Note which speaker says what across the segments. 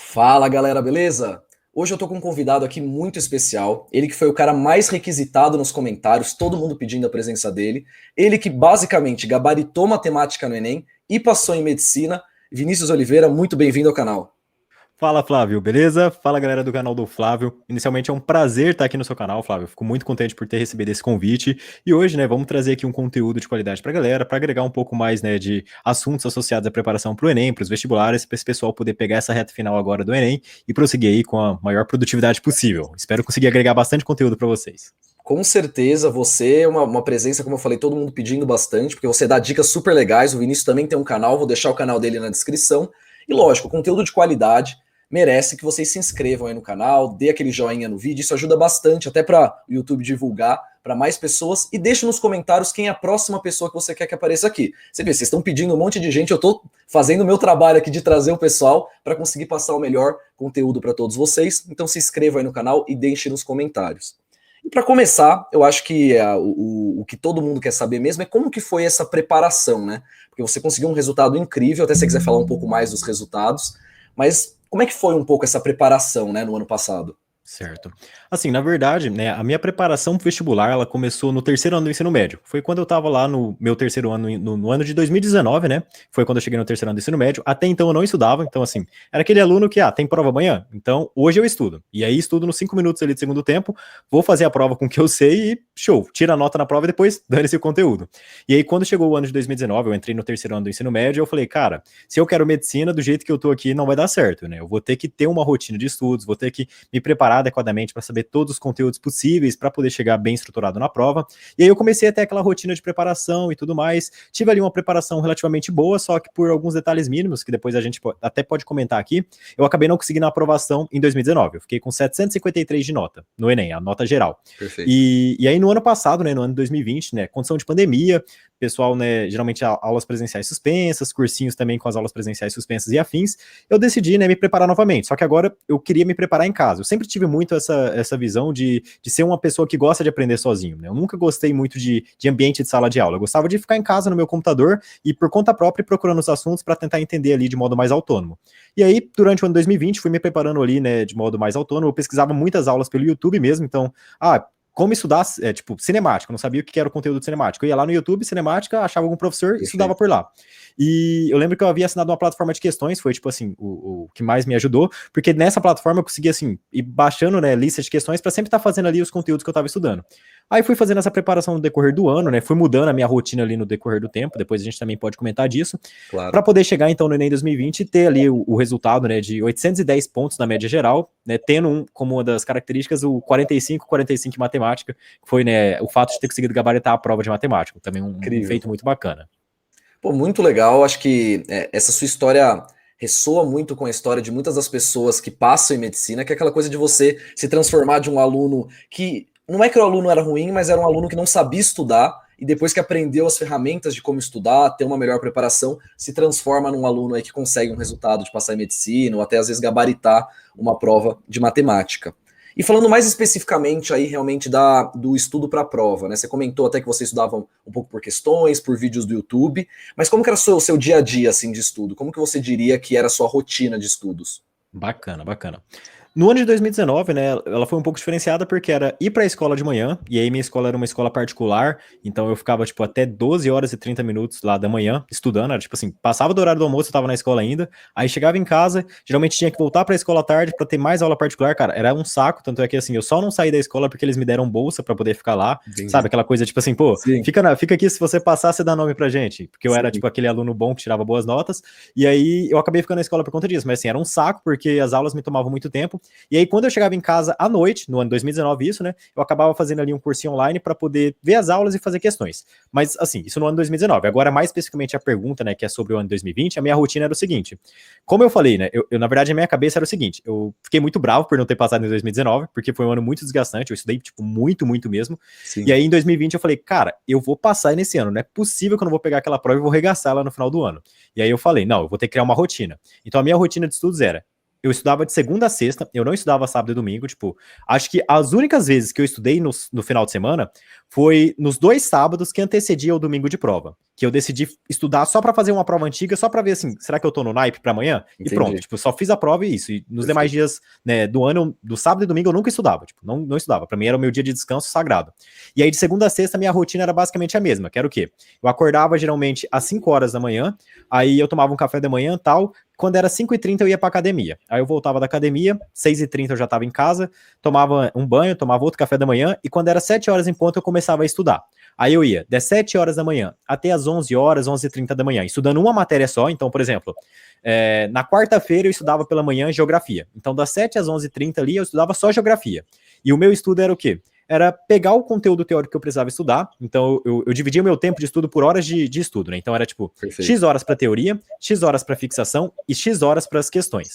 Speaker 1: Fala galera, beleza? Hoje eu tô com um convidado aqui muito especial. Ele que foi o cara mais requisitado nos comentários, todo mundo pedindo a presença dele. Ele que basicamente gabaritou matemática no Enem e passou em medicina. Vinícius Oliveira, muito bem-vindo ao canal.
Speaker 2: Fala, Flávio, beleza? Fala, galera do canal do Flávio. Inicialmente é um prazer estar aqui no seu canal, Flávio. Fico muito contente por ter recebido esse convite. E hoje, né, vamos trazer aqui um conteúdo de qualidade para a galera, para agregar um pouco mais, né, de assuntos associados à preparação para o Enem, para os vestibulares, para esse pessoal poder pegar essa reta final agora do Enem e prosseguir aí com a maior produtividade possível. Espero conseguir agregar bastante conteúdo para vocês.
Speaker 1: Com certeza, você é uma presença, como eu falei, todo mundo pedindo bastante, porque você dá dicas super legais. O Vinícius também tem um canal, vou deixar o canal dele na descrição. E lógico, conteúdo de qualidade merece que vocês se inscrevam aí no canal, dê aquele joinha no vídeo, isso ajuda bastante até para o YouTube divulgar para mais pessoas e deixe nos comentários quem é a próxima pessoa que você quer que apareça aqui. Você vê, vocês estão pedindo um monte de gente, eu estou fazendo o meu trabalho aqui de trazer o pessoal para conseguir passar o melhor conteúdo para todos vocês, então se inscrevam aí no canal e deixe nos comentários. E para começar, eu acho que o que todo mundo quer saber mesmo é como que foi essa preparação, né? Porque você conseguiu um resultado incrível, até se você quiser falar um pouco mais dos resultados, mas como é que foi um pouco essa preparação, né, no ano passado?
Speaker 2: Certo. Assim, na verdade, né, a minha preparação pro vestibular, ela começou no terceiro ano do ensino médio. Foi quando eu tava lá no meu terceiro ano, no ano de 2019, né? Foi quando eu cheguei no terceiro ano do ensino médio. Até então eu não estudava, então assim, era aquele aluno que, tem prova amanhã? Então hoje eu estudo. E aí estudo nos 5 minutos ali de segundo tempo, vou fazer a prova com o que eu sei e show, tira a nota na prova e depois dane-se o conteúdo. E aí quando chegou o ano de 2019, eu entrei no terceiro ano do ensino médio, eu falei, cara, se eu quero medicina, do jeito que eu tô aqui, não vai dar certo, né? Eu vou ter que ter uma rotina de estudos, vou ter que me preparar adequadamente para saber todos os conteúdos possíveis para poder chegar bem estruturado na prova. E aí eu comecei a ter aquela rotina de preparação e tudo mais. Tive ali uma preparação relativamente boa, só que por alguns detalhes mínimos, que depois a gente até pode comentar aqui, eu acabei não conseguindo a aprovação em 2019. Eu fiquei com 753 de nota no Enem, a nota geral.
Speaker 1: Perfeito.
Speaker 2: E aí no ano passado, né, no ano de 2020, né, condição de pandemia, pessoal, né, geralmente aulas presenciais suspensas, cursinhos também com as aulas presenciais suspensas e afins, eu decidi, né, me preparar novamente, só que agora eu queria me preparar em casa. Eu sempre tive muito essa visão de ser uma pessoa que gosta de aprender sozinho, né, eu nunca gostei muito de ambiente de sala de aula, eu gostava de ficar em casa no meu computador e por conta própria procurando os assuntos para tentar entender ali de modo mais autônomo. E aí, durante o ano 2020, fui me preparando ali, né, de modo mais autônomo, eu pesquisava muitas aulas pelo YouTube mesmo, então, como estudar, tipo, cinemática, eu não sabia o que era o conteúdo de cinemática. Eu ia lá no YouTube, cinemática, achava algum professor e estudava por lá. E eu lembro que eu havia assinado uma plataforma de questões, foi, tipo assim, o que mais me ajudou, porque nessa plataforma eu conseguia, assim, ir baixando, né, lista de questões para sempre estar fazendo ali os conteúdos que eu estava estudando. Aí fui fazendo essa preparação no decorrer do ano, né, fui mudando a minha rotina ali no decorrer do tempo, depois a gente também pode comentar disso,
Speaker 1: Claro.
Speaker 2: para poder chegar, então, no Enem 2020 e ter ali o resultado, né, de 810 pontos na média geral, né, tendo como uma das características o 45 em matemática, que foi, né, o fato de ter conseguido gabaritar a prova de matemática, também um feito muito bacana.
Speaker 1: Pô, muito legal, acho que essa sua história ressoa muito com a história de muitas das pessoas que passam em medicina, que é aquela coisa de você se transformar de um aluno que, não é que o aluno era ruim, mas era um aluno que não sabia estudar, e depois que aprendeu as ferramentas de como estudar, ter uma melhor preparação, se transforma num aluno aí que consegue um resultado de passar em medicina, ou até às vezes gabaritar uma prova de matemática. E falando mais especificamente aí realmente do estudo para a prova, né? Você comentou até que você estudava um pouco por questões, por vídeos do YouTube, mas como que era o seu dia a dia assim de estudo? Como que você diria que era a sua rotina de estudos?
Speaker 2: Bacana, bacana. No ano de 2019, né, ela foi um pouco diferenciada porque era ir para a escola de manhã, e aí minha escola era uma escola particular, então eu ficava, tipo, até 12 horas e 30 minutos lá da manhã, estudando, era tipo assim, passava do horário do almoço, eu tava na escola ainda, aí chegava em casa, geralmente tinha que voltar para a escola à tarde para ter mais aula particular, cara, era um saco, tanto é que, assim, eu só não saí da escola porque eles me deram bolsa para poder ficar lá,
Speaker 1: Entendi.
Speaker 2: sabe, aquela coisa, tipo assim, pô,
Speaker 1: Sim.
Speaker 2: fica aqui, se você passar, você dá nome pra gente, porque eu era, tipo, aquele aluno bom que tirava boas notas, e aí eu acabei ficando na escola por conta disso, mas assim, era um saco, porque as aulas me tomavam muito tempo, e aí quando eu chegava em casa à noite, no ano 2019 isso, né, eu acabava fazendo ali um cursinho online para poder ver as aulas e fazer questões. Mas assim, isso no ano 2019. Agora, mais especificamente a pergunta, né, que é sobre o ano 2020, a minha rotina era o seguinte, como eu falei, né, eu na verdade a minha cabeça era o seguinte, eu fiquei muito bravo por não ter passado em 2019, porque foi um ano muito desgastante, eu estudei, tipo, muito mesmo,
Speaker 1: Sim.
Speaker 2: E aí em 2020 eu falei, cara, eu vou passar nesse ano, não é possível que eu não vou pegar aquela prova e vou regaçar lá no final do ano. E aí eu falei, não, eu vou ter que criar uma rotina. Então a minha rotina de estudos era, eu estudava de segunda a sexta, eu não estudava sábado e domingo, tipo, acho que as únicas vezes que eu estudei no final de semana foi nos 2 sábados que antecedia o domingo de prova. que eu decidi estudar só para fazer uma prova antiga, só para ver assim, será que eu tô no naipe para amanhã?
Speaker 1: Entendi.
Speaker 2: E pronto, tipo, só fiz a prova e isso. E nos demais dias, né, do ano, do sábado e domingo eu nunca estudava, tipo, não estudava. Para mim era o meu dia de descanso sagrado. E aí de segunda a sexta minha rotina era basicamente a mesma, que era o quê? Eu acordava geralmente às 5 horas da manhã, aí eu tomava um café da manhã, tal. Quando era 5h30 eu ia pra academia. Aí eu voltava da academia, 6h30 eu já tava em casa, tomava um banho, tomava outro café da manhã, e quando era 7 horas em ponto eu começava a estudar. Aí eu ia das 7 horas da manhã até as 11 horas, 11h30 da manhã, estudando uma matéria só. Então, por exemplo, na quarta-feira eu estudava pela manhã geografia. Então, das 7 às 11h30 ali eu estudava só geografia. E o meu estudo era o quê? Era pegar o conteúdo teórico que eu precisava estudar. Então, eu dividia o meu tempo de estudo por horas de estudo, né? Então, era tipo,
Speaker 1: Perfeito.
Speaker 2: X horas para teoria, X horas para fixação e X horas para as questões.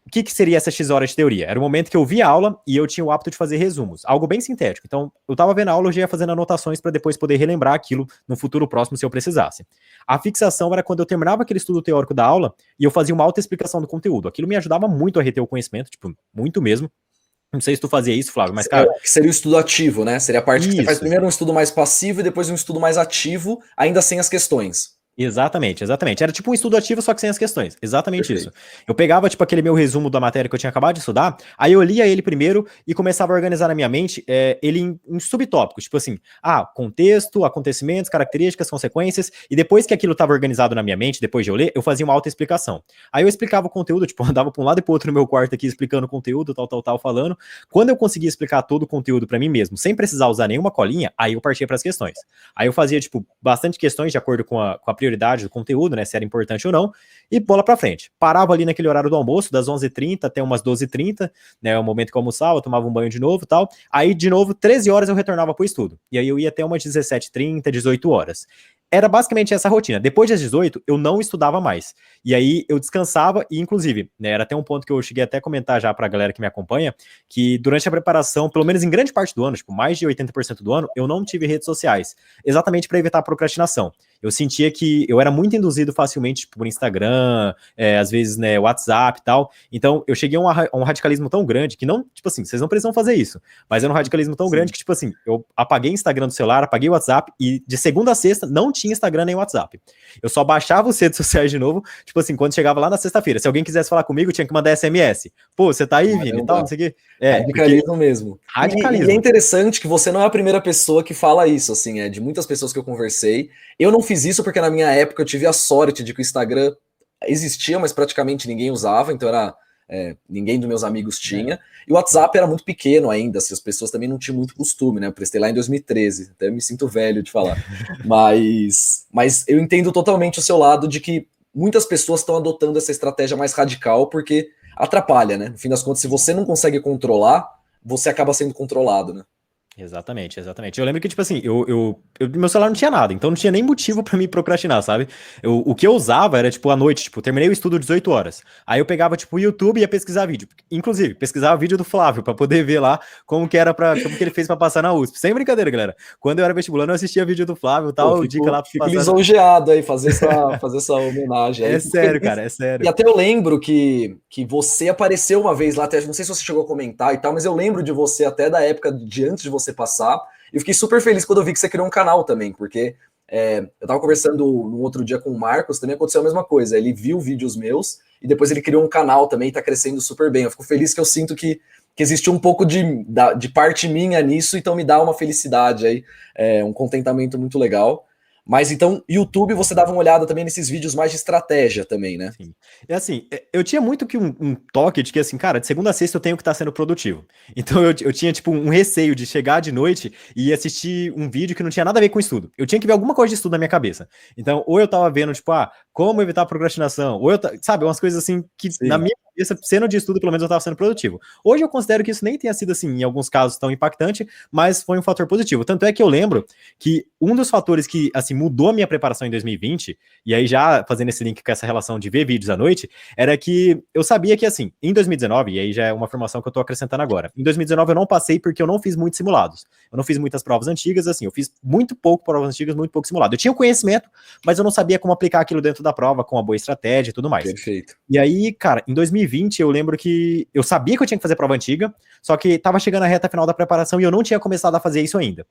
Speaker 2: O que seria essa X horas de teoria? Era o momento que eu via a aula e eu tinha o hábito de fazer resumos, algo bem sintético. Então, eu estava vendo a aula, eu já ia fazendo anotações para depois poder relembrar aquilo no futuro próximo se eu precisasse. A fixação era quando eu terminava aquele estudo teórico da aula e eu fazia uma autoexplicação do conteúdo. Aquilo me ajudava muito a reter o conhecimento, tipo, muito mesmo. Não sei se tu fazia isso, Flávio, mas, cara...
Speaker 1: Que seria o estudo ativo, né? Seria a parte que você faz primeiro um estudo mais passivo e depois um estudo mais ativo, ainda sem as questões.
Speaker 2: Exatamente. Era tipo um estudo ativo, só que sem as questões. Exatamente. Perfeito. Isso. Eu pegava, tipo, aquele meu resumo da matéria que eu tinha acabado de estudar, aí eu lia ele primeiro e começava a organizar na minha mente ele em subtópicos, tipo assim, contexto, acontecimentos, características, consequências, e depois que aquilo estava organizado na minha mente, depois de eu ler, eu fazia uma autoexplicação. Aí eu explicava o conteúdo, tipo, andava para um lado e pro outro no meu quarto aqui, explicando o conteúdo, tal, falando. Quando eu conseguia explicar todo o conteúdo para mim mesmo, sem precisar usar nenhuma colinha, aí eu partia para as questões. Aí eu fazia, tipo, bastante questões de acordo com a prioridade do conteúdo, né, se era importante ou não, e bola pra frente. Parava ali naquele horário do almoço, das 11h30 até umas 12h30, né, o momento que eu almoçava, tomava um banho de novo e tal, aí de novo, 13 horas eu retornava pro estudo, e aí eu ia até umas 17h30, 18 horas. Era basicamente essa rotina. Depois das 18, eu não estudava mais. E aí eu descansava e, inclusive, né, era até um ponto que eu cheguei até a comentar já pra galera que me acompanha, que durante a preparação, pelo menos em grande parte do ano, tipo, mais de 80% do ano, eu não tive redes sociais, exatamente para evitar a procrastinação. Eu sentia que eu era muito induzido facilmente por Instagram, às vezes, né, WhatsApp e tal. Então, eu cheguei a um radicalismo tão grande que não, tipo assim, vocês não precisam fazer isso, mas era um radicalismo tão grande que, tipo assim, eu apaguei Instagram do celular, apaguei o WhatsApp e de segunda a sexta não tinha Instagram nem WhatsApp. Eu só baixava os redes sociais de novo, tipo assim, quando chegava lá na sexta-feira. Se alguém quisesse falar comigo, tinha que mandar SMS. Pô, você tá aí, Vini? E tal, não sei o quê.
Speaker 1: Radicalismo mesmo.
Speaker 2: Radicalismo.
Speaker 1: E é interessante que você não é a primeira pessoa que fala isso, assim, de muitas pessoas que eu conversei. Eu não fiz isso porque na minha época eu tive a sorte de que o Instagram existia, mas praticamente ninguém usava, então ninguém dos meus amigos tinha. E o WhatsApp era muito pequeno ainda, assim, as pessoas também não tinham muito costume, né? Eu prestei lá em 2013, até me sinto velho de falar. mas eu entendo totalmente o seu lado de que muitas pessoas estão adotando essa estratégia mais radical porque atrapalha, né? No fim das contas, se você não consegue controlar, você acaba sendo controlado, né?
Speaker 2: Exatamente. Eu lembro que, tipo assim, meu celular não tinha nada, então não tinha nem motivo pra me procrastinar, sabe? O que eu usava era, tipo, à noite, tipo, terminei o estudo 18 horas. Aí eu pegava, tipo, o YouTube e ia pesquisar vídeo. Inclusive, pesquisava vídeo do Flávio pra poder ver lá como que ele fez pra passar na USP. Sem brincadeira, galera. Quando eu era vestibulando, eu assistia vídeo do Flávio e tal, dica lá pra
Speaker 1: fico lisonjeado aí, fazer essa homenagem aí.
Speaker 2: É sério, cara, é sério.
Speaker 1: E até eu lembro que você apareceu uma vez lá, até, não sei se você chegou a comentar e tal, mas eu lembro de você até da época de antes de você passar. E eu fiquei super feliz quando eu vi que você criou um canal também, porque eu tava conversando no outro dia com o Marcos, também aconteceu a mesma coisa. Ele viu vídeos meus e depois ele criou um canal também e tá crescendo super bem. Eu fico feliz que eu sinto que existe um pouco de parte minha nisso, então me dá uma felicidade aí, um contentamento muito legal. Mas então, YouTube, você dava uma olhada também nesses vídeos mais de estratégia também, né?
Speaker 2: Sim. É assim, eu tinha muito que um toque de que assim, cara, de segunda a sexta eu tenho que estar sendo produtivo. Então eu tinha tipo um receio de chegar de noite e assistir um vídeo que não tinha nada a ver com estudo. Eu tinha que ver alguma coisa de estudo na minha cabeça. Então, ou eu tava vendo, tipo, como evitar a procrastinação, ou sabe, umas coisas assim que Sim. Na minha cabeça, sendo de estudo, pelo menos eu tava sendo produtivo. Hoje eu considero que isso nem tenha sido assim, em alguns casos, tão impactante, mas foi um fator positivo. Tanto é que eu lembro que um dos fatores que, assim, mudou a minha preparação em 2020, e aí já fazendo esse link com essa relação de ver vídeos à noite, era que eu sabia que, assim, em 2019, e aí já é uma afirmação que eu tô acrescentando agora, em 2019 eu não passei porque eu não fiz muitos simulados. Eu não fiz muitas provas antigas, assim, eu fiz muito pouco provas antigas, muito pouco simulado. Eu tinha o conhecimento, mas eu não sabia como aplicar aquilo dentro da prova, com uma boa estratégia e tudo mais.
Speaker 1: Perfeito.
Speaker 2: E aí, cara, em 2020 eu lembro que eu sabia que eu tinha que fazer prova antiga, só que tava chegando a reta final da preparação e eu não tinha começado a fazer isso ainda.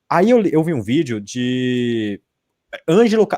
Speaker 2: Aí eu vi um vídeo de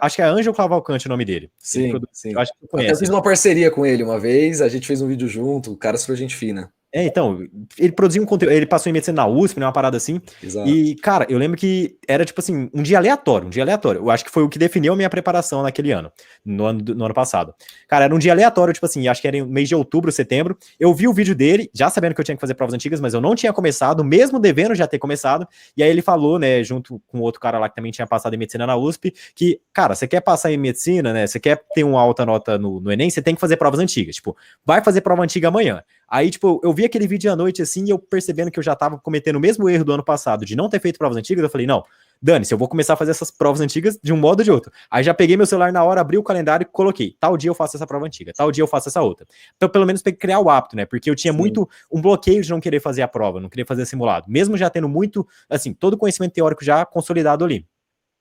Speaker 2: Acho que é Ângelo Cavalcante o nome dele.
Speaker 1: Sim, sim.
Speaker 2: Eu acho que você
Speaker 1: Até eu
Speaker 2: conhece.
Speaker 1: fiz uma parceria com ele uma vez, a gente fez um vídeo junto, o cara é super gente fina.
Speaker 2: Então, ele produziu um conteúdo, ele passou em medicina na USP, né, uma parada assim,
Speaker 1: Exato.
Speaker 2: e, cara, eu lembro que era, tipo assim, um dia aleatório, eu acho que foi o que definiu a minha preparação naquele ano, no ano passado. Cara, era um dia aleatório, tipo assim, acho que era em mês de outubro, setembro, eu vi o vídeo dele, já sabendo que eu tinha que fazer provas antigas, mas eu não tinha começado, mesmo devendo já ter começado, e aí ele falou, né, junto com outro cara lá que também tinha passado em medicina na USP, que, cara, você quer passar em medicina, né, você quer ter uma alta nota no Enem, você tem que fazer provas antigas, tipo, vai fazer prova antiga amanhã. Aí, tipo, eu vi aquele vídeo à noite, assim, e eu percebendo que eu já tava cometendo o mesmo erro do ano passado, de não ter feito provas antigas, eu falei, não, dane-se, eu vou começar a fazer essas provas antigas de um modo ou de outro. Aí já peguei meu celular na hora, abri o calendário e coloquei, tal dia eu faço essa prova antiga, tal dia eu faço essa outra. Então, pelo menos pra criar o hábito, né, porque eu tinha muito um bloqueio de não querer fazer a prova, não querer fazer simulado, mesmo já tendo muito, assim, todo o conhecimento teórico já consolidado ali.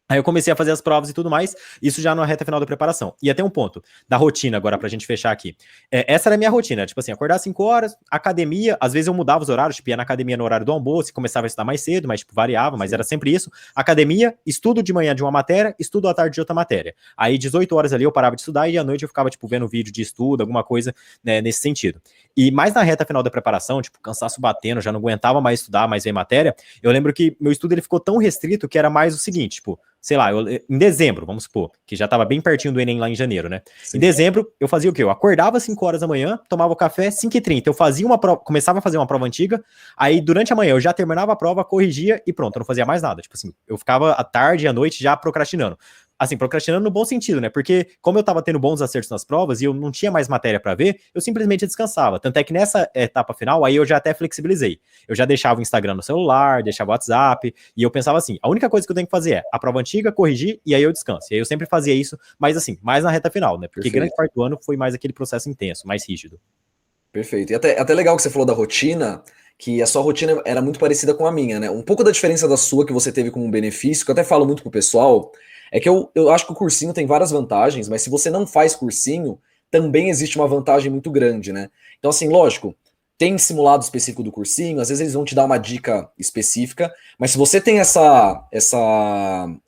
Speaker 2: Aí eu comecei a fazer as provas e tudo mais, isso já na reta final da preparação. E até um ponto da rotina agora pra gente fechar aqui. Essa era a minha rotina, tipo assim, acordar às 5 horas, academia, às vezes eu mudava os horários, tipo, ia na academia no horário do almoço e começava a estudar mais cedo, mas tipo, variava, mas era sempre isso. Academia, estudo de manhã de uma matéria, estudo à tarde de outra matéria. Aí 18 horas ali eu parava de estudar e à noite eu ficava, tipo, vendo vídeo de estudo, alguma coisa, né, nesse sentido. E mais na reta final da preparação, tipo, cansaço batendo, já não aguentava mais estudar, mais ver matéria, eu lembro que meu estudo ele ficou tão restrito que era mais o seguinte, tipo, sei lá, em dezembro, vamos supor, que já tava bem pertinho do Enem lá em janeiro, né? Sim. Em dezembro, eu fazia o quê? Eu acordava às 5 horas da manhã, tomava o café, 5h30, eu fazia uma prova, começava a fazer uma prova antiga, aí durante a manhã eu já terminava a prova, corrigia e pronto, eu não fazia mais nada. Tipo assim, eu ficava à tarde e à noite já procrastinando. Assim, procrastinando no bom sentido, né? Porque como eu tava tendo bons acertos nas provas e eu não tinha mais matéria para ver, eu simplesmente descansava. Tanto é que nessa etapa final, aí eu já até flexibilizei. Eu já deixava o Instagram no celular, deixava o WhatsApp, e eu pensava assim, a única coisa que eu tenho que fazer é a prova antiga, corrigir, e aí eu descanso. E aí eu sempre fazia isso, mas assim, mais na reta final, né? Porque grande parte do ano foi mais aquele processo intenso, mais rígido.
Speaker 1: Perfeito. E até legal que você falou da rotina, que a sua rotina era muito parecida com a minha, né? Um pouco da diferença da sua que você teve como benefício, que eu até falo muito pro pessoal, é que eu acho que o cursinho tem várias vantagens, mas se você não faz cursinho, também existe uma vantagem muito grande, né? Então, assim, lógico, tem simulado específico do cursinho, às vezes eles vão te dar uma dica específica, mas se você tem essa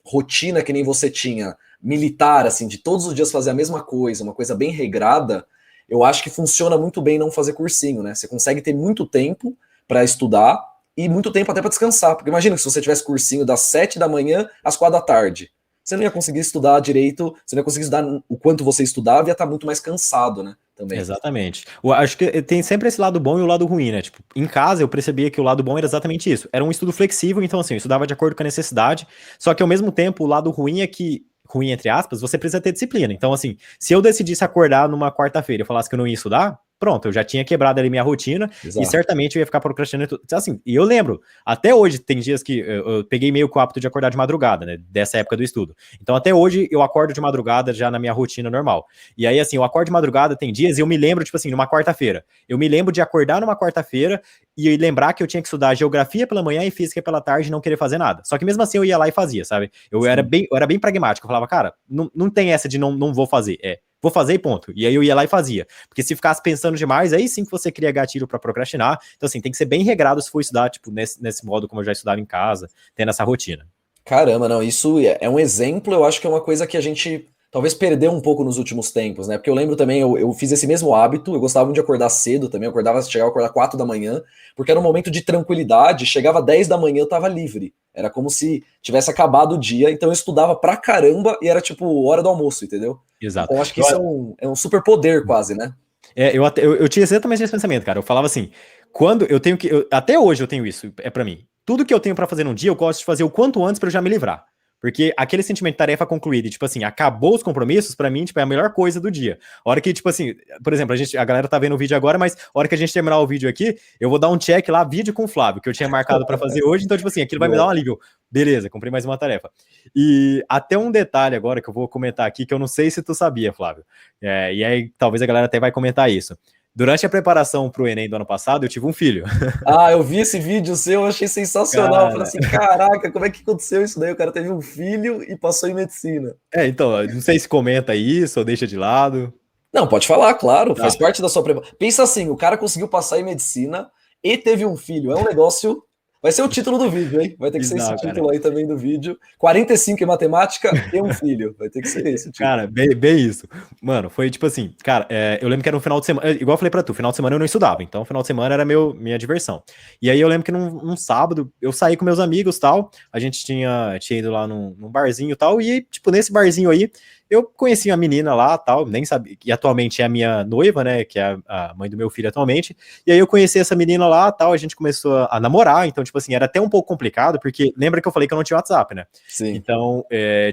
Speaker 1: rotina que nem você tinha, militar, assim, de todos os dias fazer a mesma coisa, uma coisa bem regrada, eu acho que funciona muito bem não fazer cursinho, né? Você consegue ter muito tempo para estudar e muito tempo até para descansar. Porque imagina que se você tivesse cursinho das 7 da manhã às 4 da tarde, você não ia conseguir estudar direito, você não ia conseguir estudar o quanto você estudava e ia estar muito mais cansado, né? Também.
Speaker 2: Exatamente. Eu acho que tem sempre esse lado bom e o lado ruim, né? Tipo, em casa eu percebia que o lado bom era exatamente isso. Era um estudo flexível, então assim, eu estudava de acordo com a necessidade, só que ao mesmo tempo o lado ruim é que, ruim entre aspas, você precisa ter disciplina. Então assim, se eu decidisse acordar numa quarta-feira e falasse que eu não ia estudar, pronto, eu já tinha quebrado ali minha rotina. Exato. E certamente eu ia ficar procrastinando. Assim, e eu lembro, até hoje tem dias que eu peguei meio com o hábito de acordar de madrugada, né, dessa época do estudo. Então até hoje eu acordo de madrugada já na minha rotina normal. E aí assim, eu acordo de madrugada, tem dias e eu me lembro, tipo assim, numa quarta-feira. Eu me lembro de acordar numa quarta-feira e lembrar que eu tinha que estudar geografia pela manhã e física pela tarde e não querer fazer nada. Só que mesmo assim eu ia lá e fazia, sabe? Eu era bem pragmático, eu falava, cara, não tem essa de não vou fazer, vou fazer e ponto. E aí eu ia lá e fazia. Porque se ficasse pensando demais, aí sim que você cria gatilho para procrastinar. Então, assim, tem que ser bem regrado se for estudar, tipo, nesse modo como eu já estudava em casa, tendo essa rotina.
Speaker 1: Caramba, não, isso é um exemplo, eu acho que é uma coisa que a gente talvez perdeu um pouco nos últimos tempos, né? Porque eu lembro também, eu fiz esse mesmo hábito, eu gostava muito de acordar cedo também, chegava a acordar 4 da manhã, porque era um momento de tranquilidade, chegava 10 da manhã eu tava livre. Era como se tivesse acabado o dia, então eu estudava pra caramba e era tipo hora do almoço, entendeu?
Speaker 2: Exato.
Speaker 1: Então acho que isso é um super poder quase, né?
Speaker 2: Eu tinha exatamente esse pensamento, cara. Eu falava assim, quando eu tenho que... até hoje eu tenho isso, pra mim. Tudo que eu tenho pra fazer num dia, eu gosto de fazer o quanto antes pra eu já me livrar. Porque aquele sentimento de tarefa concluída, tipo assim, acabou os compromissos, pra mim, tipo, é a melhor coisa do dia. A hora que, tipo assim, por exemplo, a galera tá vendo o vídeo agora, mas a hora que a gente terminar o vídeo aqui, eu vou dar um check lá, vídeo com o Flávio, que eu tinha marcado pra fazer hoje, então, tipo assim, aquilo vai me dar um alívio. Beleza, cumpri mais uma tarefa. E até um detalhe agora que eu vou comentar aqui, que eu não sei se tu sabia, Flávio. E aí, talvez a galera até vai comentar isso. Durante a preparação pro Enem do ano passado, eu tive um filho.
Speaker 1: Ah, eu vi esse vídeo seu, eu achei sensacional. Cara... Eu falei assim, caraca, como é que aconteceu isso daí? O cara teve um filho e passou em medicina.
Speaker 2: Então, não sei se comenta isso ou deixa de lado.
Speaker 1: Não, pode falar, claro, faz parte da sua preparação. Pensa assim, o cara conseguiu passar em medicina e teve um filho. É um negócio... Vai ser o título do vídeo, hein? Vai ter que ser esse
Speaker 2: Bizarro, cara.
Speaker 1: título aí também do vídeo. 45 em matemática e um filho. Vai ter que ser esse o título.
Speaker 2: Cara, bem isso. Mano, foi tipo assim, cara, eu lembro que era um final de semana, igual eu falei pra tu, final de semana eu não estudava, então final de semana era minha diversão. E aí eu lembro que num sábado eu saí com meus amigos tal, a gente tinha ido lá num barzinho tal, e tipo, nesse barzinho aí, eu conheci uma menina lá tal, nem sabia, que atualmente é a minha noiva, né, que é a mãe do meu filho atualmente, e aí eu conheci essa menina lá tal, a gente começou a namorar, então tipo assim, era até um pouco complicado, porque lembra que eu falei que eu não tinha WhatsApp, né?
Speaker 1: Sim.
Speaker 2: Então,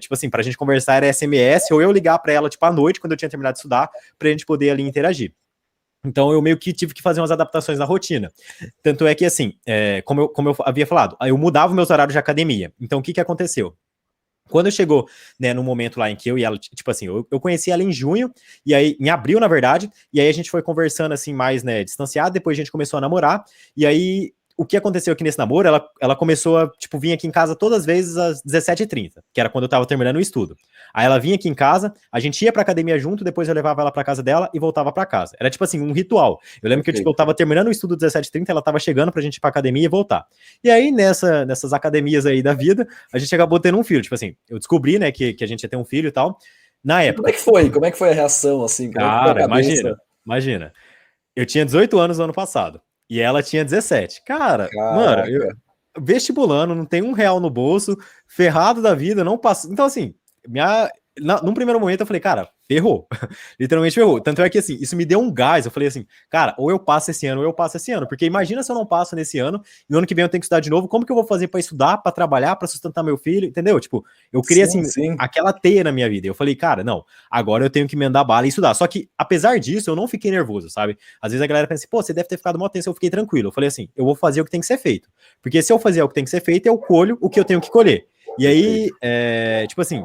Speaker 2: tipo assim, pra gente conversar era SMS, ou eu ligar pra ela, tipo, à noite, quando eu tinha terminado de estudar, pra gente poder ali interagir. Então, eu meio que tive que fazer umas adaptações na rotina. Tanto é que, assim, como eu havia falado, eu mudava meus horários de academia. Então, o que aconteceu? Quando chegou, né, no momento lá em que eu e ela, tipo assim, eu conheci ela em junho, e aí, em abril, na verdade, e aí a gente foi conversando, assim, mais, né, distanciado, depois a gente começou a namorar, e aí o que aconteceu aqui nesse namoro, ela começou a, tipo, vir aqui em casa todas as vezes às 17h30, que era quando eu tava terminando o estudo. Aí ela vinha aqui em casa, a gente ia pra academia junto, depois eu levava ela pra casa dela e voltava pra casa. Era, tipo assim, um ritual. Eu lembro que tipo, eu tava terminando o estudo às 17h30, ela tava chegando pra gente ir pra academia e voltar. E aí, nessas academias aí da vida, a gente acabou tendo um filho. Tipo assim, eu descobri, né, que a gente ia ter um filho e tal. Na época.
Speaker 1: Como é que foi? Como é que foi a reação, assim? Como
Speaker 2: Cara,
Speaker 1: é que foi a cabeça?
Speaker 2: imagina. Eu tinha 18 anos no ano passado. E ela tinha 17. Cara, mano, vestibulando, não tem R$ 1 no bolso, ferrado da vida, não passo. Então, assim, num primeiro momento eu falei, cara, ferrou. Literalmente ferrou. Tanto é que, assim, isso me deu um gás. Eu falei assim, cara, ou eu passo esse ano, ou eu passo esse ano. Porque imagina se eu não passo nesse ano, e no ano que vem eu tenho que estudar de novo. Como que eu vou fazer pra estudar, pra trabalhar, pra sustentar meu filho? Entendeu? Tipo, eu queria, assim, aquela teia na minha vida. Eu falei, cara, não, agora eu tenho que emendar bala e estudar. Só que, apesar disso, eu não fiquei nervoso, sabe? Às vezes a galera pensa assim, pô, você deve ter ficado mó tenso. Eu fiquei tranquilo. Eu falei assim, eu vou fazer o que tem que ser feito. Porque se eu fazer o que tem que ser feito, eu colho o que eu tenho que colher. E aí, tipo assim,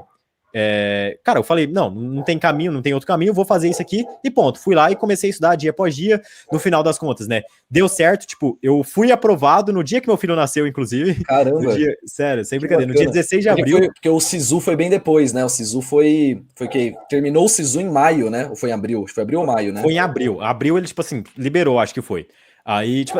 Speaker 2: cara, eu falei, não tem caminho, não tem outro caminho, vou fazer isso aqui e ponto. Fui lá e comecei a estudar dia após dia, no final das contas, né? Deu certo, tipo, eu fui aprovado no dia que meu filho nasceu, inclusive.
Speaker 1: Caramba!
Speaker 2: Sério, sem brincadeira, no dia 16 de abril.
Speaker 1: Porque o Sisu foi bem depois, né? O Sisu foi que terminou o Sisu em maio, né? Ou foi em abril? Acho que foi abril ou maio, né?
Speaker 2: Foi em abril. Abril ele, tipo assim, liberou, acho que foi. Aí, tipo,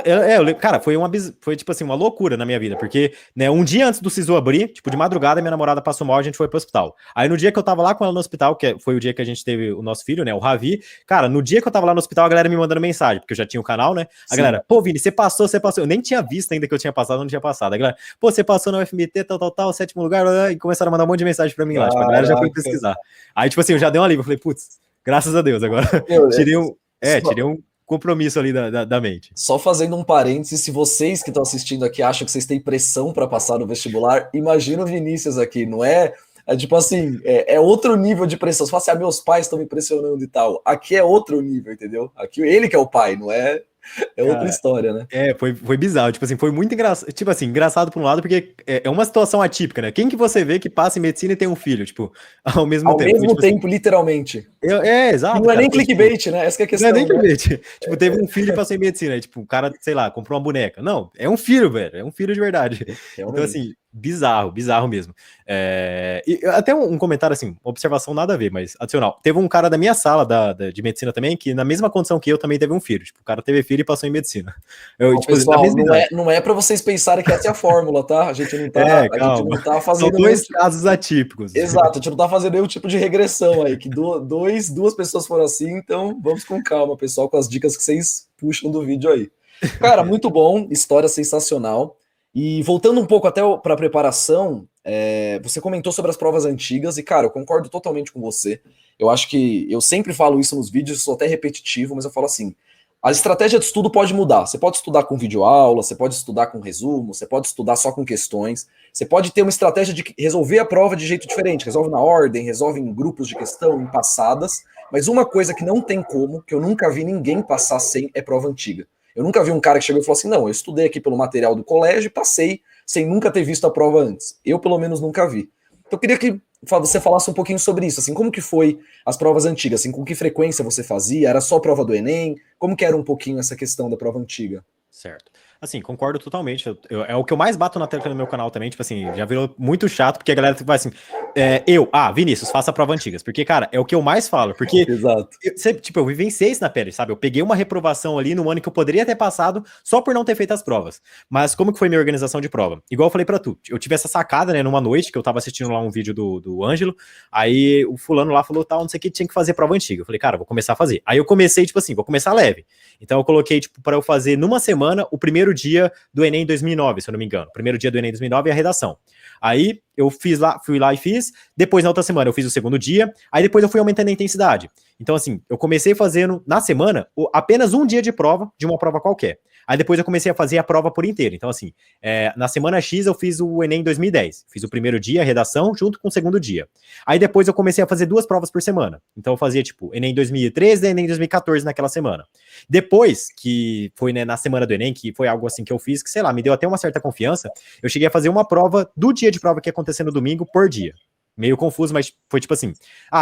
Speaker 2: cara, foi tipo assim, uma loucura na minha vida, porque, né, um dia antes do SISU abrir, tipo, de madrugada, minha namorada passou mal, a gente foi pro hospital. Aí, no dia que eu tava lá com ela no hospital, que foi o dia que a gente teve o nosso filho, né, o Ravi, cara, no dia que eu tava lá no hospital, a galera me mandando mensagem, porque eu já tinha o canal, né, a galera, pô, Vini, você passou, eu nem tinha visto ainda que eu tinha passado, não tinha passado. A galera, pô, você passou na UFMT, tal, 7º lugar, e começaram a mandar um monte de mensagem pra mim lá, tipo, a galera já foi pesquisar. Aí, tipo assim, eu já dei um alívio, eu falei, putz, graças a Deus, agora tirei um compromisso ali da mente.
Speaker 1: Só fazendo um parênteses, se vocês que estão assistindo aqui acham que vocês têm pressão para passar no vestibular, imagina o Vinícius aqui, não é? É tipo assim, é outro nível de pressão. Você fala assim, meus pais estão me pressionando e tal. Aqui é outro nível, entendeu? Aqui ele que é o pai, não é? É outra história, né?
Speaker 2: Foi bizarro, tipo assim, foi muito engraçado, tipo assim, engraçado por um lado, porque é uma situação atípica, né? Quem que você vê que passa em medicina e tem um filho, tipo, ao mesmo tempo?
Speaker 1: Ao mesmo tempo, literalmente.
Speaker 2: Exato.
Speaker 1: E não é nem clickbait, né? Essa que é a questão.
Speaker 2: Não é nem clickbait. Tipo, teve um filho e passou em medicina, aí, tipo, o cara, sei lá, comprou uma boneca. Não, é um filho, velho, é um filho de verdade. Então, assim, bizarro mesmo. E até um comentário, assim, observação nada a ver, mas adicional. Teve um cara da minha sala de medicina também, que na mesma condição que eu também teve um filho. Tipo, o cara teve filho e passou em medicina. Tipo,
Speaker 1: pessoal, não é para vocês pensarem que essa é a fórmula, tá? A gente não tá fazendo.
Speaker 2: São dois casos atípicos.
Speaker 1: Exato, a gente não tá fazendo nenhum tipo de regressão aí, que duas pessoas foram assim, então vamos com calma, pessoal, com as dicas que vocês puxam do vídeo aí. Cara, muito bom, história sensacional. E voltando um pouco até para a preparação, você comentou sobre as provas antigas, e cara, eu concordo totalmente com você. Eu acho que eu sempre falo isso nos vídeos, sou até repetitivo, mas eu falo assim, a estratégia de estudo pode mudar. Você pode estudar com videoaula, você pode estudar com resumo, você pode estudar só com questões, você pode ter uma estratégia de resolver a prova de jeito diferente, resolve na ordem, resolve em grupos de questão, em passadas, mas uma coisa que não tem como, que eu nunca vi ninguém passar sem, é prova antiga. Eu nunca vi um cara que chegou e falou assim, não, eu estudei aqui pelo material do colégio e passei sem nunca ter visto a prova antes. Eu, pelo menos, nunca vi. Então, eu queria que você falasse um pouquinho sobre isso, assim, como que foi as provas antigas, assim, com que frequência você fazia, era só prova do Enem, como que era um pouquinho essa questão da prova antiga?
Speaker 2: Certo. Assim, concordo totalmente. É o que eu mais bato na tecla no meu canal também, tipo assim, já virou muito chato, porque a galera vai assim, Vinícius, faça a prova antigas. Porque, cara, é o que eu mais falo, porque
Speaker 1: Exato.
Speaker 2: eu vivenciei isso na pele, sabe? Eu peguei uma reprovação ali no ano que eu poderia ter passado só por não ter feito as provas. Mas como que foi minha organização de prova? Igual eu falei pra tu, eu tive essa sacada, né, numa noite que eu tava assistindo lá um vídeo do Ângelo, aí o fulano lá falou, tal, não sei o que, tinha que fazer prova antiga. Eu falei, cara, vou começar a fazer. Aí eu comecei, tipo assim, vou começar leve. Então eu coloquei, tipo, pra eu fazer numa semana o primeiro dia do Enem 2009, se eu não me engano. Primeiro dia do Enem 2009 é a redação. Aí eu fui lá e fiz. Depois, na outra semana, eu fiz o segundo dia. Aí depois eu fui aumentando a intensidade. Então, assim, eu comecei fazendo na semana apenas um dia de prova, de uma prova qualquer. Aí depois eu comecei a fazer a prova por inteiro. Então, assim, na semana X eu fiz o Enem 2010. Fiz o primeiro dia, a redação, junto com o segundo dia. Aí depois eu comecei a fazer 2 provas por semana. Então eu fazia, tipo, Enem 2013 e Enem 2014 naquela semana. Depois, que foi, né, na semana do Enem, que foi algo assim que eu fiz, que, sei lá, me deu até uma certa confiança, eu cheguei a fazer uma prova do dia de prova que ia acontecer no domingo por dia. Meio confuso, mas foi tipo assim,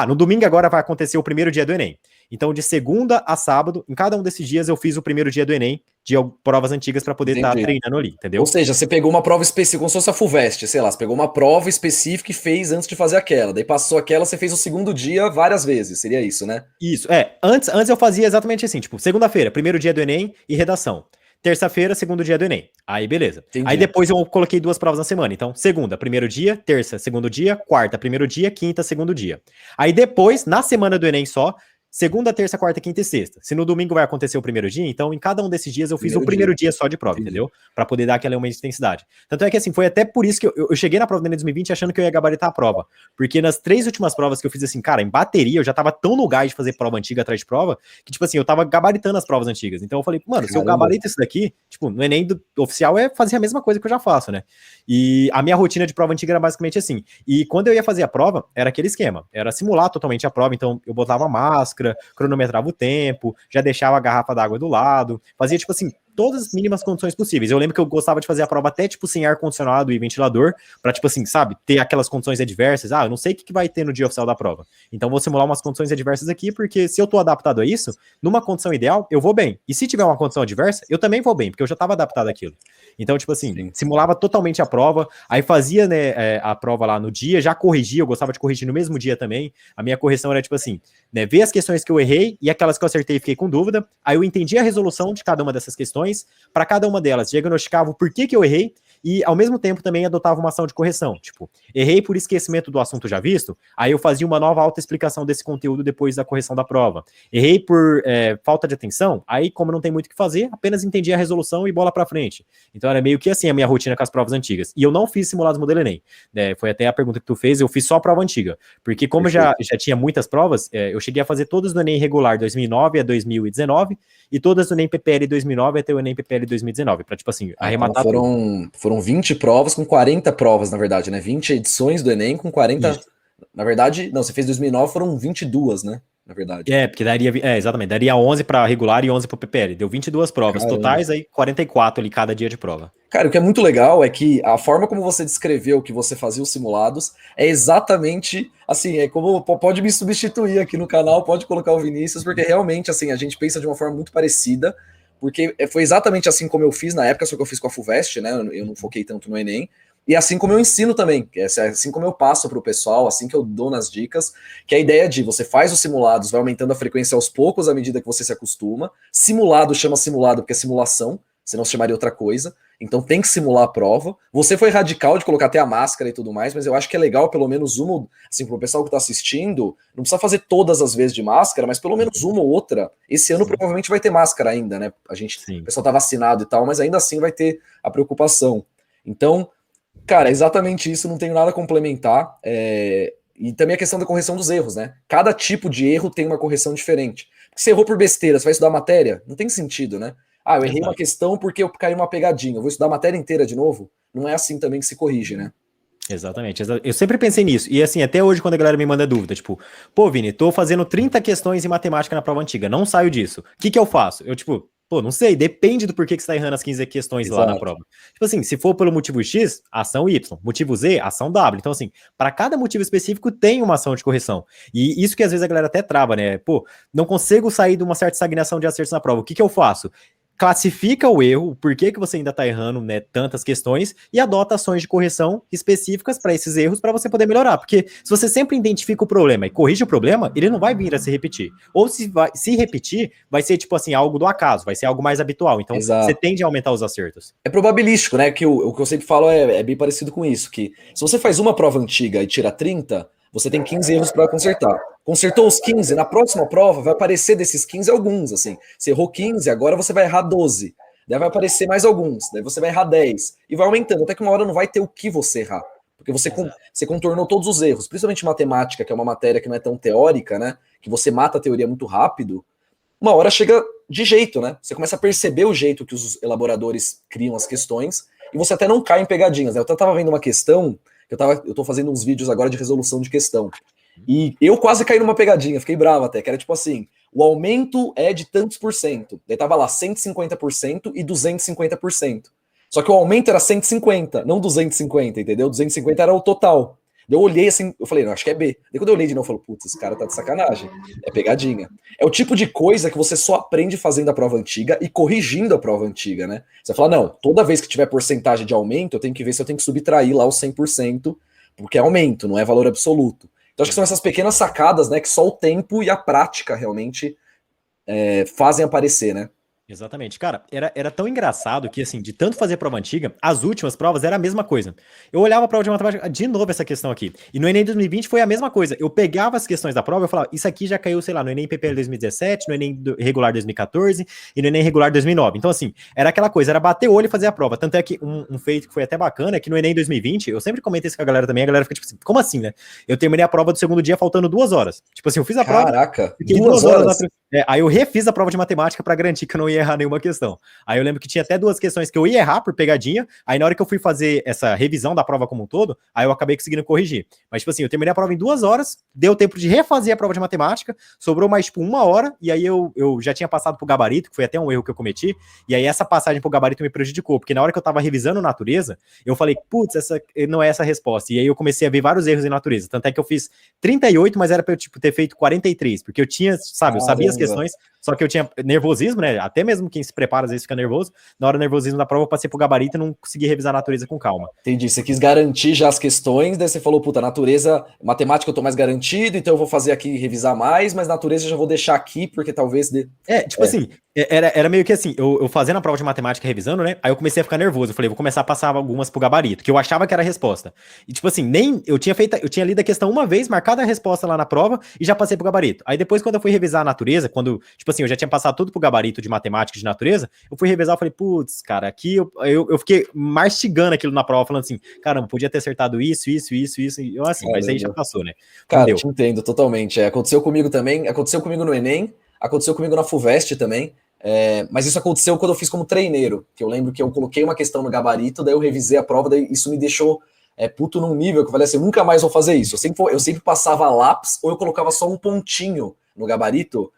Speaker 2: no domingo agora vai acontecer o primeiro dia do Enem. Então, de segunda a sábado, em cada um desses dias eu fiz o primeiro dia do Enem, de provas antigas para poder estar treinando ali, entendeu?
Speaker 1: Ou seja, você pegou uma prova específica, como se fosse a FUVEST, sei lá, você pegou uma prova específica e fez antes de fazer aquela. Daí passou aquela, você fez o segundo dia várias vezes, seria isso, né?
Speaker 2: Isso, Antes eu fazia exatamente assim, tipo, segunda-feira, primeiro dia do Enem e redação. Terça-feira, segundo dia do Enem. Aí, beleza. Entendi. Aí depois eu coloquei 2 provas na semana. Então, segunda, primeiro dia, terça, segundo dia, quarta, primeiro dia, quinta, segundo dia. Aí depois, na semana do Enem só, segunda, terça, quarta, quinta e sexta. Se no domingo vai acontecer o primeiro dia, então em cada um desses dias eu fiz o primeiro dia só de prova, entendeu? Pra poder dar aquela aumento de intensidade. Tanto é que assim, foi até por isso que eu cheguei na prova do Enem 2020 achando que eu ia gabaritar a prova. Porque nas 3 últimas provas que eu fiz assim, cara, em bateria, eu já tava tão no gás de fazer prova antiga atrás de prova, que tipo assim, eu tava gabaritando as provas antigas. Então eu falei, mano, se eu gabarito isso daqui, tipo, no Enem oficial é fazer a mesma coisa que eu já faço, né? E a minha rotina de prova antiga era basicamente assim. E quando eu ia fazer a prova, era aquele esquema. Era simular totalmente a prova, então eu botava máscara, cronometrava o tempo, já deixava a garrafa d'água do lado, fazia, tipo assim, todas as mínimas condições possíveis. Eu lembro que eu gostava de fazer a prova até, tipo, sem ar-condicionado e ventilador, pra, tipo assim, sabe, ter aquelas condições adversas. Eu não sei o que vai ter no dia oficial da prova. Então, vou simular umas condições adversas aqui, porque se eu tô adaptado a isso, numa condição ideal, eu vou bem. E se tiver uma condição adversa, eu também vou bem, porque eu já tava adaptado àquilo. Então, tipo assim, simulava totalmente a prova, aí fazia, né, a prova lá no dia, já corrigia, eu gostava de corrigir no mesmo dia também. A minha correção era, tipo assim, né, ver as questões que eu errei e aquelas que eu acertei e fiquei com dúvida. Aí eu entendi a resolução de cada uma dessas questões, para cada uma delas, diagnosticava o porquê que eu errei e, ao mesmo tempo, também adotava uma ação de correção. Tipo, errei por esquecimento do assunto já visto, aí eu fazia uma nova autoexplicação desse conteúdo depois da correção da prova. Errei por falta de atenção, aí, como não tem muito o que fazer, apenas entendi a resolução e bola para frente. Então, era meio que assim a minha rotina com as provas antigas. E eu não fiz simulados modelo Enem. Foi até a pergunta que tu fez, eu fiz só a prova antiga. Porque como já tinha muitas provas, eu cheguei a fazer todas do Enem regular 2009 a 2019 e todas do Enem PPL 2009 até o Enem PPL 2019, para, tipo assim, arrematar
Speaker 1: então foram 20 provas com 40 provas, na verdade, né? 20 edições do Enem com 40... Isso. Na verdade, não, você fez 2009, foram 22, né? Na verdade.
Speaker 2: Porque daria, exatamente, daria 11 para regular e 11 para PPL. Deu 22 provas totais, aí 44 ali cada dia de prova.
Speaker 1: Cara, o que é muito legal é que a forma como você descreveu que você fazia os simulados é exatamente assim, é como pode me substituir aqui no canal, pode colocar o Vinícius, porque realmente assim, a gente pensa de uma forma muito parecida, porque foi exatamente assim como eu fiz na época, só que eu fiz com a FUVEST, né? Eu não foquei tanto no Enem. E assim como eu ensino também, assim como eu passo para o pessoal, assim que eu dou nas dicas, que é a ideia de você faz os simulados, vai aumentando a frequência aos poucos à medida que você se acostuma. Simulado chama simulado porque é simulação, senão se chamaria outra coisa. Então tem que simular a prova. Você foi radical de colocar até a máscara e tudo mais, mas eu acho que é legal pelo menos uma, assim, pro pessoal que tá assistindo, não precisa fazer todas as vezes de máscara, mas pelo menos uma ou outra. Esse ano provavelmente vai ter máscara ainda, né? O pessoal tá vacinado e tal, mas ainda assim vai ter a preocupação. Então, cara, é exatamente isso, não tenho nada a complementar. E também a questão da correção dos erros, né? Cada tipo de erro tem uma correção diferente. Porque se errou por besteira, você vai estudar a matéria? Não tem sentido, né? Eu errei uma questão porque eu caí numa pegadinha. Eu vou estudar a matéria inteira de novo? Não é assim também que se corrige, né?
Speaker 2: Exatamente. Eu sempre pensei nisso. E assim, até hoje, quando a galera me manda dúvida, tipo, pô, Vini, tô fazendo 30 questões em matemática na prova antiga, não saio disso. O que eu faço? Eu, tipo, não sei, depende do porquê que você tá errando as 15 questões lá na prova. Tipo assim, se for pelo motivo X, ação Y. Motivo Z, ação W. Então, assim, para cada motivo específico tem uma ação de correção. E isso que às vezes a galera até trava, né? Pô, não consigo sair de uma certa estagnação de acertos na prova. O que eu faço? classifica o erro, o porquê que você ainda está errando, né, tantas questões, e adota ações de correção específicas para esses erros para você poder melhorar. Porque se você sempre identifica o problema e corrige o problema, ele não vai vir a se repetir. Ou se repetir, vai ser tipo assim, algo do acaso, vai ser algo mais habitual. Então, você tende a aumentar os acertos.
Speaker 1: É probabilístico, né? Que o que eu sempre falo é bem parecido com isso, que se você faz uma prova antiga e tira 30, você tem 15 erros para consertar. Consertou os 15, na próxima prova vai aparecer desses 15 alguns, assim. Você errou 15, agora você vai errar 12. Daí vai aparecer mais alguns, daí você vai errar 10. E vai aumentando, até que uma hora não vai ter o que você errar. Porque você contornou todos os erros, principalmente matemática, que é uma matéria que não é tão teórica, né? Que você mata a teoria muito rápido. Uma hora chega de jeito, né? Você começa a perceber o jeito que os elaboradores criam as questões e você até não cai em pegadinhas, né? Eu tava vendo uma questão, eu tô fazendo uns vídeos agora de resolução de questão. E eu quase caí numa pegadinha, fiquei bravo até, que era tipo assim, o aumento é de tantos por cento. Daí tava lá 150% e 250%. Só que o aumento era 150, não 250, entendeu? 250 era o total. Eu olhei assim, eu falei, não, acho que é B. Daí quando eu olhei de novo, eu falei, putz, esse cara tá de sacanagem. É pegadinha. É o tipo de coisa que você só aprende fazendo a prova antiga e corrigindo a prova antiga, né? Você fala, não, toda vez que tiver porcentagem de aumento, eu tenho que ver se eu tenho que subtrair lá os 100%, porque é aumento, não é valor absoluto. Então acho que são essas pequenas sacadas, né, que só o tempo e a prática realmente fazem aparecer, né?
Speaker 2: Exatamente. Cara, era tão engraçado que, assim, de tanto fazer prova antiga, as últimas provas era a mesma coisa. Eu olhava a prova de matemática, de novo essa questão aqui. E no Enem 2020 foi a mesma coisa. Eu pegava as questões da prova e falava, isso aqui já caiu, sei lá, no Enem PPL 2017, no Enem regular 2014 e no Enem regular 2009. Então, assim, era aquela coisa, era bater o olho e fazer a prova. Tanto é que um feito que foi até bacana é que no Enem 2020, eu sempre comento isso com a galera também, a galera fica tipo assim, como assim, né? Eu terminei a prova do segundo dia faltando 2 horas. Tipo assim, eu fiz a prova.
Speaker 1: Caraca,
Speaker 2: Fiquei 2 horas aí eu refiz a prova de matemática para garantir que eu não ia errar nenhuma questão. Aí eu lembro que tinha até 2 questões que eu ia errar por pegadinha, aí na hora que eu fui fazer essa revisão da prova como um todo, aí eu acabei conseguindo corrigir. Mas, tipo assim, eu terminei a prova em 2 horas, deu tempo de refazer a prova de matemática, sobrou mais, tipo, 1 hora, e aí eu já tinha passado pro gabarito, que foi até um erro que eu cometi, e aí essa passagem pro gabarito me prejudicou, porque na hora que eu tava revisando natureza, eu falei, putz, essa não é essa a resposta, e aí eu comecei a ver vários erros em natureza, tanto é que eu fiz 38, mas era pra eu, tipo, ter feito 43, porque eu tinha, sabe, eu sabia as questões, só que eu tinha nervosismo, né? Até mesmo quem se prepara às vezes fica nervoso. Na hora do nervosismo da prova, eu passei pro gabarito e não consegui revisar a natureza com calma.
Speaker 1: Entendi. Você quis garantir já as questões, daí você falou, puta, natureza, matemática eu tô mais garantido, então eu vou fazer aqui revisar mais, mas natureza eu já vou deixar aqui, porque talvez dê.
Speaker 2: Assim, era meio que assim, eu fazendo a prova de matemática revisando, né? Aí eu comecei a ficar nervoso. Eu falei, vou começar a passar algumas pro gabarito, que eu achava que era a resposta. E tipo assim, nem eu tinha lido a questão uma vez, marcado a resposta lá na prova e já passei pro gabarito. Aí depois, quando eu fui revisar a natureza, quando, tipo assim, eu já tinha passado tudo pro gabarito de matemática e de natureza, eu fui revisar e falei, putz, cara, aqui eu fiquei mastigando aquilo na prova, falando assim, caramba, podia ter acertado isso. E eu assim, mas aí já passou, né?
Speaker 1: Cara, eu te entendo totalmente. Aconteceu comigo também, aconteceu comigo no Enem, aconteceu comigo na FUVEST também. Mas isso aconteceu quando eu fiz como treineiro, que eu lembro que eu coloquei uma questão no gabarito, daí eu revisei a prova, daí isso me deixou puto num nível que eu falei assim, eu nunca mais vou fazer isso. Eu sempre passava lápis ou eu colocava só um pontinho no gabarito,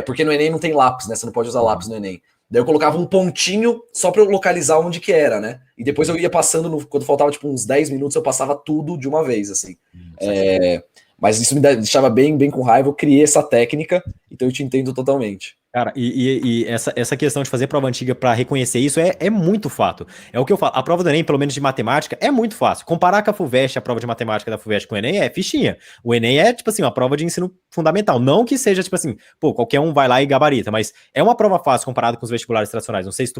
Speaker 1: porque no Enem não tem lápis, né? Você não pode usar lápis no Enem. Daí eu colocava um pontinho só para eu localizar onde que era, né? E depois eu ia passando, quando faltava tipo uns 10 minutos, eu passava tudo de uma vez, assim. Mas isso me deixava bem com raiva, eu criei essa técnica, então eu te entendo totalmente.
Speaker 2: Cara, e essa questão de fazer prova antiga para reconhecer isso é muito fato. É o que eu falo. A prova do Enem, pelo menos de matemática, é muito fácil. Comparar com a FUVEST, a prova de matemática da FUVEST com o Enem é fichinha. O Enem é, tipo assim, uma prova de ensino fundamental. Não que seja, tipo assim, pô, qualquer um vai lá e gabarita, mas é uma prova fácil comparado com os vestibulares tradicionais. Não sei se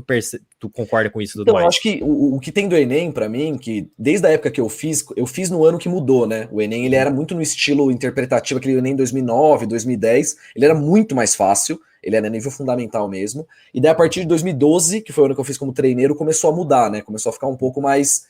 Speaker 2: tu concorda com isso tudo
Speaker 1: então,
Speaker 2: mais.
Speaker 1: Eu acho que o que tem do Enem, para mim, que desde a época que eu fiz no ano que mudou, né? O Enem, ele era muito no estilo interpretativo, aquele Enem 2009, 2010, ele era muito mais fácil. Ele era nível fundamental mesmo. E daí, a partir de 2012, que foi o ano que eu fiz como treineiro, começou a mudar, né? Começou a ficar um pouco mais,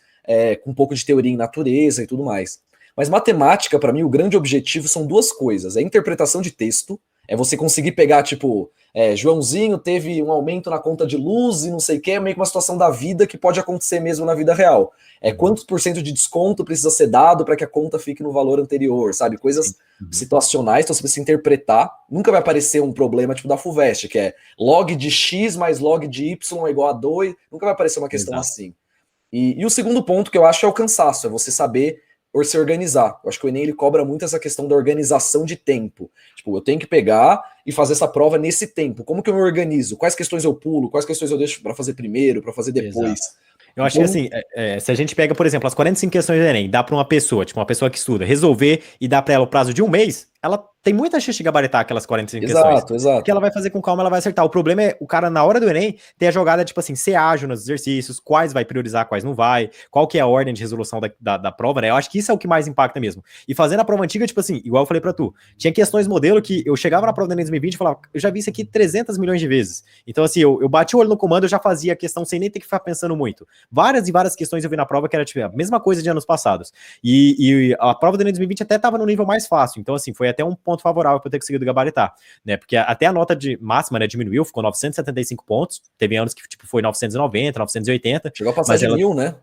Speaker 1: com um pouco de teoria em natureza e tudo mais. Mas matemática, para mim, o grande objetivo são 2 coisas. É a interpretação de texto, é você conseguir pegar, tipo, Joãozinho teve um aumento na conta de luz e não sei o que, é meio que uma situação da vida que pode acontecer mesmo na vida real. Quantos por cento de desconto precisa ser dado para que a conta fique no valor anterior, sabe? Coisas situacionais, então você precisa interpretar. Nunca vai aparecer um problema tipo da FUVEST, que é log de x mais log de y é igual a 2. Nunca vai aparecer uma questão assim. E o segundo ponto que eu acho é o cansaço, é você saber por se organizar. Eu acho que o Enem ele cobra muito essa questão da organização de tempo. Tipo, eu tenho que pegar e fazer essa prova nesse tempo. Como que eu me organizo? Quais questões eu pulo? Quais questões eu deixo para fazer primeiro, para fazer depois?
Speaker 2: Exato. Eu acho que assim, se a gente pega, por exemplo, as 45 questões do Enem, dá para uma pessoa, tipo uma pessoa que estuda, resolver e dá para ela o prazo de um mês, ela tem muita chance de gabaritar aquelas 45 questões. Porque ela vai fazer com calma, ela vai acertar. O problema é o cara, na hora do Enem, ter a jogada, tipo assim, ser ágil nos exercícios, quais vai priorizar, quais não vai, qual que é a ordem de resolução da prova, né? Eu acho que isso é o que mais impacta mesmo. E fazendo a prova antiga, tipo assim, igual eu falei pra tu, tinha questões modelo que eu chegava na prova do Enem 2020 e falava, eu já vi isso aqui 300 milhões de vezes. Então, assim, eu bati o olho no comando, eu já fazia a questão sem nem ter que ficar pensando muito. Várias e várias questões eu vi na prova que era, tipo, a mesma coisa de anos passados. E a prova do Enem 2020 até tava no nível mais fácil. Então, assim, foi até um ponto favorável pra eu ter conseguido gabaritar, né? Porque até a nota de máxima, né, diminuiu, ficou 975 pontos. Teve anos que, tipo, foi 990, 980.
Speaker 1: Chegou a passar de 1000, né?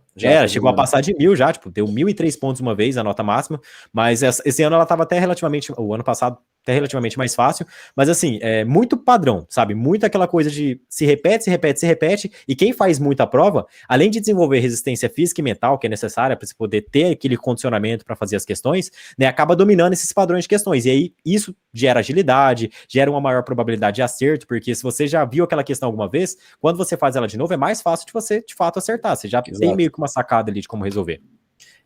Speaker 2: Chegou a passar de 1000 já, tipo, deu 1003 pontos uma vez, a nota máxima, mas esse ano ela tava até relativamente, o ano passado, até relativamente mais fácil, mas assim, é muito padrão, sabe? Muito aquela coisa de se repete, se repete, se repete, e quem faz muita prova, além de desenvolver resistência física e mental, que é necessária para você poder ter aquele condicionamento para fazer as questões, né, acaba dominando esses padrões de questões, e aí isso gera agilidade, gera uma maior probabilidade de acerto, porque se você já viu aquela questão alguma vez, quando você faz ela de novo, é mais fácil de você, de fato, acertar, você já tem meio que uma sacada ali de como resolver.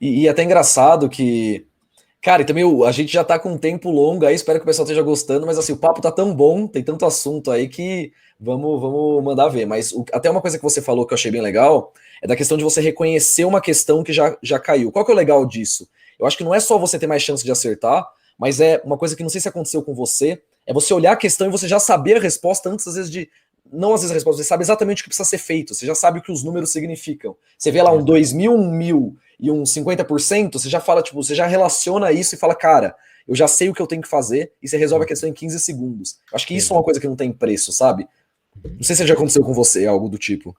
Speaker 1: E até engraçado que, cara, e também a gente já tá com um tempo longo aí, espero que o pessoal esteja gostando, mas assim, o papo tá tão bom, tem tanto assunto aí que vamos mandar ver. Mas até uma coisa que você falou que eu achei bem legal, é da questão de você reconhecer uma questão que já caiu. Qual que é o legal disso? Eu acho que não é só você ter mais chance de acertar, mas é uma coisa que não sei se aconteceu com você, é você olhar a questão e você já saber a resposta antes, às vezes, não às vezes a resposta, você sabe exatamente o que precisa ser feito, você já sabe o que os números significam. Você vê lá um 2000, um 1000 e um 50%, você já fala, tipo, você já relaciona isso e fala, cara, eu já sei o que eu tenho que fazer, e você resolve a questão em 15 segundos. Eu acho que isso é uma coisa que não tem preço, sabe? Não sei se já aconteceu com você, algo do tipo.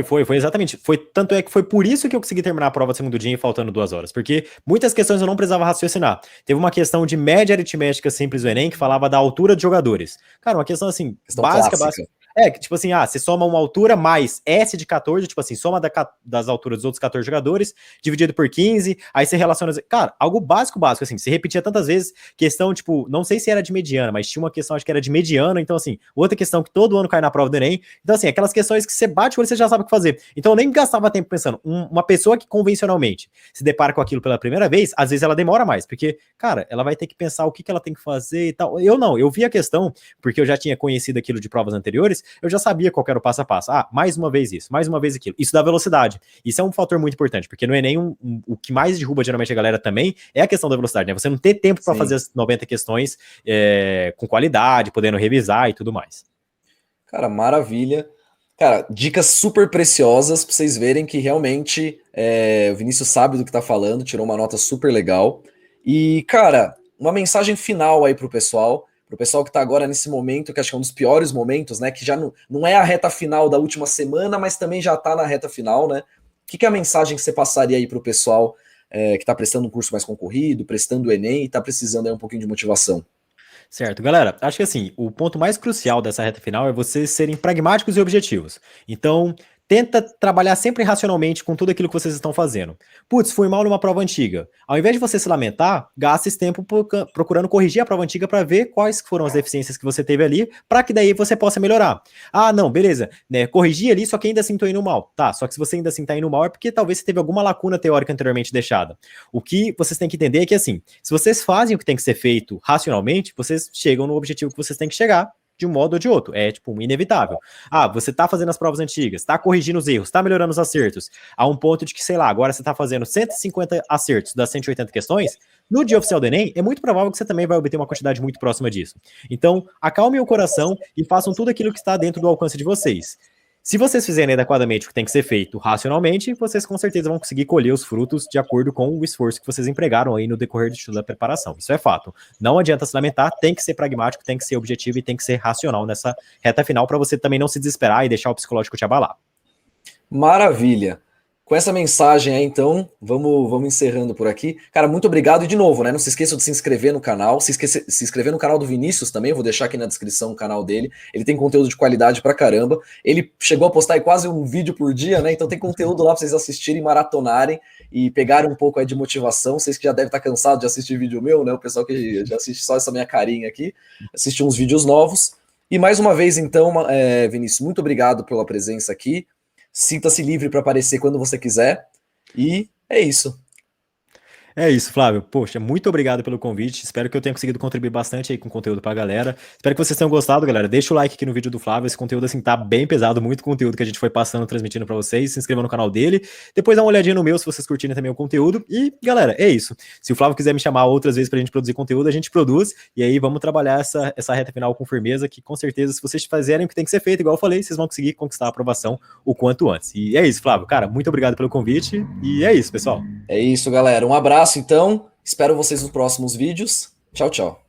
Speaker 2: Foi exatamente. Tanto é que foi por isso que eu consegui terminar a prova do segundo dia faltando 2 horas, porque muitas questões eu não precisava raciocinar. Teve uma questão de média aritmética simples do Enem que falava da altura de jogadores. Cara, uma questão assim, básica. Que tipo assim, você soma uma altura mais S de 14, tipo assim, soma das alturas dos outros 14 jogadores, dividido por 15, aí você relaciona, cara, algo básico, assim, você repetia tantas vezes, questão, tipo, não sei se era de mediana, mas tinha uma questão, acho que era de mediana, então assim, outra questão que todo ano cai na prova do Enem, então assim, aquelas questões que você bate o olho, você já sabe o que fazer, então eu nem gastava tempo pensando, uma pessoa que convencionalmente se depara com aquilo pela primeira vez, às vezes ela demora mais, porque, cara, ela vai ter que pensar o que ela tem que fazer e tal, eu vi a questão, porque eu já tinha conhecido aquilo de provas anteriores, eu já sabia qual era o passo a passo. Mais uma vez isso, mais uma vez aquilo. Isso dá velocidade. Isso é um fator muito importante, porque no Enem, o que mais derruba geralmente a galera também é a questão da velocidade, né? Você não ter tempo para fazer as 90 questões com qualidade, podendo revisar e tudo mais.
Speaker 1: Cara, maravilha. Cara, dicas super preciosas para vocês verem que realmente o Vinícius sabe do que tá falando, tirou uma nota super legal. E, cara, uma mensagem final aí pro pessoal que está agora nesse momento, que acho que é um dos piores momentos, né? Que já não é a reta final da última semana, mas também já está na reta final, né? O que é a mensagem que você passaria aí para o pessoal que está prestando um curso mais concorrido, prestando o Enem e está precisando aí um pouquinho de motivação?
Speaker 2: Certo, galera, acho que assim, o ponto mais crucial dessa reta final é vocês serem pragmáticos e objetivos. Então, tenta trabalhar sempre racionalmente com tudo aquilo que vocês estão fazendo. Putz, fui mal numa prova antiga. Ao invés de você se lamentar, gaste esse tempo procurando corrigir a prova antiga para ver quais foram as deficiências que você teve ali, para que daí você possa melhorar. Não, beleza, né? Corrigi ali, só que ainda assim tô indo mal. Tá, só que se você ainda assim tá indo mal é porque talvez você teve alguma lacuna teórica anteriormente deixada. O que vocês têm que entender é que assim, se vocês fazem o que tem que ser feito racionalmente, vocês chegam no objetivo que vocês têm que chegar, de um modo ou de outro, é tipo inevitável. Você tá fazendo as provas antigas, tá corrigindo os erros, tá melhorando os acertos, a um ponto de que, sei lá, agora você tá fazendo 150 acertos das 180 questões, no dia oficial do Enem, é muito provável que você também vai obter uma quantidade muito próxima disso. Então, acalmem o coração e façam tudo aquilo que está dentro do alcance de vocês. Se vocês fizerem adequadamente o que tem que ser feito racionalmente, vocês com certeza vão conseguir colher os frutos de acordo com o esforço que vocês empregaram aí no decorrer do estudo da preparação. Isso é fato. Não adianta se lamentar, tem que ser pragmático, tem que ser objetivo e tem que ser racional nessa reta final para você também não se desesperar e deixar o psicológico te abalar.
Speaker 1: Maravilha. com essa mensagem aí, então, vamos encerrando por aqui. Cara, muito obrigado e de novo, né? Não se esqueçam de se inscrever no canal, se inscrever no canal do Vinícius também, eu vou deixar aqui na descrição o canal dele. Ele tem conteúdo de qualidade pra caramba. Ele chegou a postar aí quase um vídeo por dia, né? Então tem conteúdo lá pra vocês assistirem, maratonarem e pegarem um pouco aí de motivação. Vocês que já devem estar cansados de assistir vídeo meu, né? O pessoal que já assiste só essa minha carinha aqui, assiste uns vídeos novos. E mais uma vez, então, Vinícius, muito obrigado pela presença aqui. Sinta-se livre para aparecer quando você quiser. E é isso.
Speaker 2: É isso, Flávio. Poxa, muito obrigado pelo convite. Espero que eu tenha conseguido contribuir bastante aí com o conteúdo pra galera. Espero que vocês tenham gostado, galera. Deixa o like aqui no vídeo do Flávio. Esse conteúdo, assim, tá bem pesado. Muito conteúdo que a gente foi passando, transmitindo pra vocês. Se inscreva no canal dele. Depois dá uma olhadinha no meu, se vocês curtirem também o conteúdo. E, galera, é isso. Se o Flávio quiser me chamar outras vezes pra gente produzir conteúdo, a gente produz. E aí vamos trabalhar essa reta final com firmeza, que com certeza, se vocês fizerem o que tem que ser feito, igual eu falei, vocês vão conseguir conquistar a aprovação o quanto antes. E é isso, Flávio. Cara, muito obrigado pelo convite. E é isso, pessoal.
Speaker 1: É isso, galera. Um abraço, então. Espero vocês nos próximos vídeos. Tchau, tchau.